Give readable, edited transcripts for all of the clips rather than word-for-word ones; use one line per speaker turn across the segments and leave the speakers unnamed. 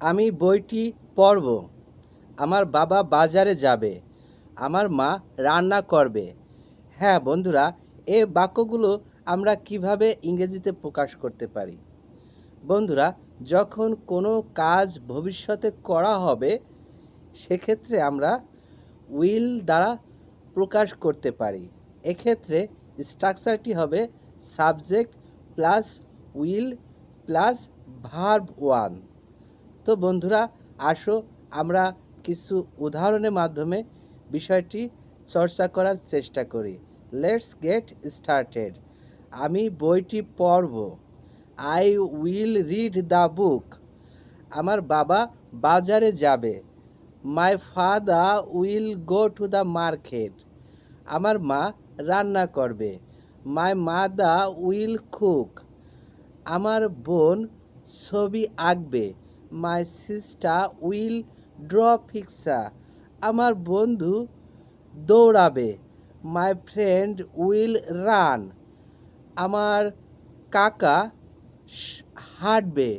আমি বইটি পড়ব। আমার বাবা বাজারে যাবে। আমার মা রান্না করবে। হ্যাঁ বন্ধুরা, এই বাক্যগুলো আমরা কিভাবে ইংরেজিতে প্রকাশ করতে পারি? বন্ধুরা, যখন কোনো কাজ ভবিষ্যতে করা হবে, সেক্ষেত্রে আমরা উইল দ্বারা প্রকাশ করতে পারি। এক্ষেত্রে স্ট্রাকচারটি হবে subject plus will plus verb one. তো বন্ধুরা, আসো আমরা কিছু উদাহরণের মাধ্যমে বিষয়টি চর্চা করার চেষ্টা করি। Let's get started. আমি বইটি পড়ব। I will read the book. আমার বাবা বাজারে যাবে। My father will go to the market. আমার মা রান্না করবে। My mother will cook. আমার বোন ছবি আঁকবে। My sister will draw picture. আমার বন্ধু দৌড়াবে। My friend will run. আমার কাকা হাঁটবে।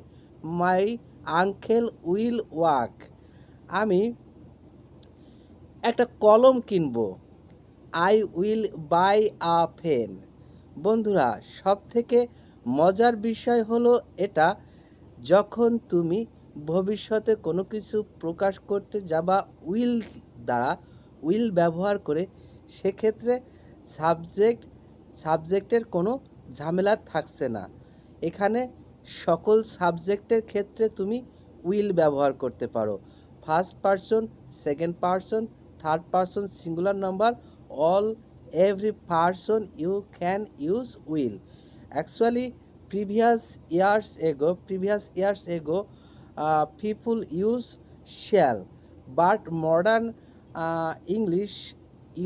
My uncle will walk. আমি একটা কলম কিনবো। I will buy a pen. বন্ধুরা, সবথেকে মজার বিষয় হলো এটা, যখন তুমি ভবিষ্যতে কোনো কিছু প্রকাশ করতে যাবা দ্বারা উইল ব্যবহার করে, সেক্ষেত্রে সাবজেক্টের কোনো ঝামেলা থাকছে না। এখানে সকল সাবজেক্টের ক্ষেত্রে তুমি উইল ব্যবহার করতে পারো। First person, second person, third person singular number, all every person you can use will. Actually, previous years ago, people use shall, but modern English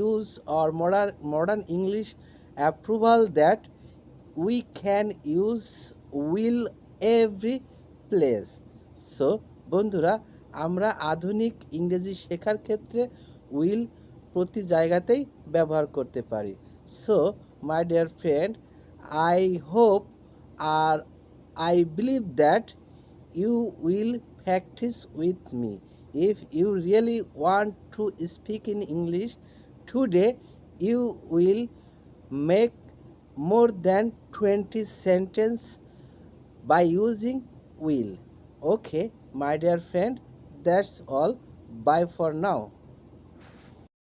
use or modern English approval that we can use will every place. So বন্ধুরা, আমরা আধুনিক ইংরেজি শেখার ক্ষেত্রে will প্রতি জায়গাতেই ব্যবহার করতে পারি। So my dear friend, I hope আর I believe that you will practice with me. If you really want to speak in English today, you will make more than 20 sentences by using will. Okay, my dear friend, that's all. Bye for now.